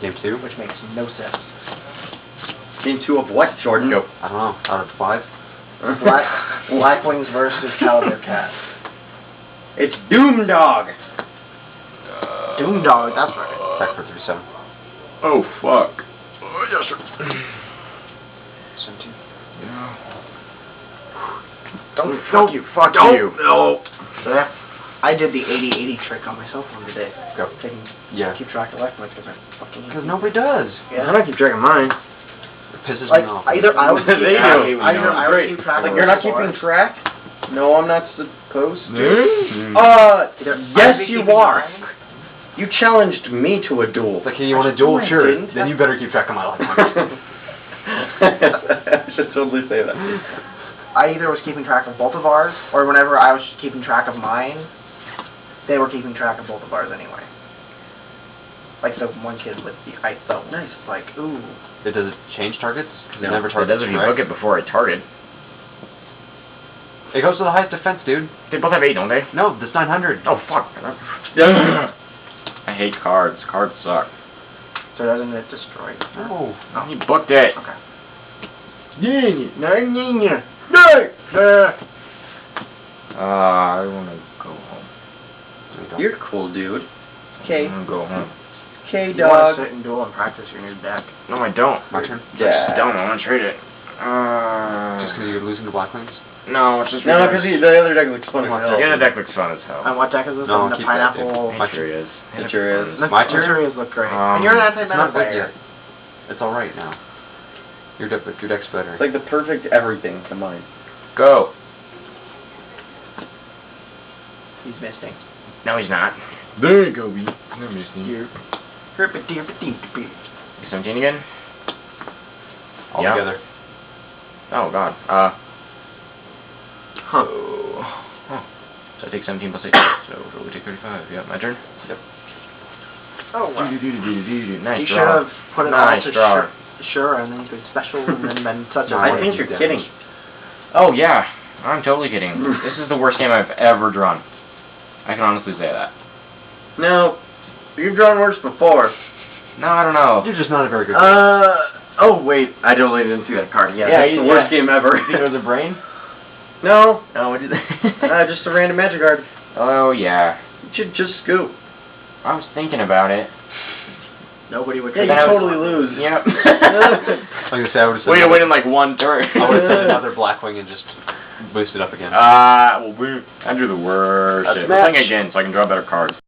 Game 2? which makes no sense. Game 2 of what, Jordan? Go. I don't know. Out of 5? Blackwings versus Caliber Cat. It's Doom Dog. Doom Dog, that's right. Back for 37. Oh, fuck. Oh, yes, sir. 17. Don't Fuck you, fuck you. No. So yeah, I did the 80-80 trick on my cell phone today. Go. Keep track of life points because I fucking hate Because it. nobody does. Yeah. I don't keep track of mine. It pisses Like, me off. either I would keep They track, do. either I would Great. keep track Like, of you're not the keeping score. track? No, I'm not supposed to. Mm. Either Yes, I'd be you keeping are. mine. You challenged me to a duel. It's like, hey, you want a No, duel? I Sure. didn't. Then you better keep track of my life points. I should totally say that. I either was keeping track of both of ours, or whenever I was keeping track of mine, they were keeping track of both of ours anyway. Like the one kid with the ice though. Nice. Like, ooh. Does it change targets? No, it never It targets. does if you correct? book it before I target. It goes to the highest defense, dude. They both have 8, don't they? No, that's 900. Oh, fuck. I hate cards. Cards suck. So doesn't it destroy? No. Oh, you booked it. Okay. I want to go home. You're cool, dude. Okay. I want to go home. Okay, You want dog. to sit and duel and practice your new deck. No, I don't. My turn? I just don't. I want to trade it. Just because you're losing to Blackwings? No, it's just No, because the other deck looks fun as hell. Yeah, the deck looks fun as hell. And what deck is this? No, the keep that, pineapple. dude. It sure is. It sure is. The My turn? Centurions look great. Um, and you're an It's not anti-mana good player. yet. It's alright now. Your deck's better. It's like the perfect everything to mine. Go. He's missing. No, he's not. There you go, B. No missing. Here. 17 again? All Yeah. together. Oh, God. Huh. So I take 17 plus 8. So we take 35. Yeah, my turn? Yep. Oh, wow. Nice You should draw. have put it Nice all to draw. sure, and then you could special and then such a No, I think you're damage. kidding. Oh, yeah. I'm totally kidding. This is the worst game I've ever drawn. I can honestly say that. No, you've drawn worse before. No, I don't know. You're just not a very good Oh wait, I totally didn't see that card. Yeah, Yeah, that's the worst game ever. You think it was a brain? No, Oh, what did you just a random magic card. Oh, yeah. You should just scoop. I was thinking about it. Nobody would. Yeah, you Then I would- totally lose. Yep. I was gonna say, I would have said Way to win in like one turn. I would have said another Blackwing and just boost it up again. Well, I drew the worst. That's shit. match. We're playing again so I can draw better cards.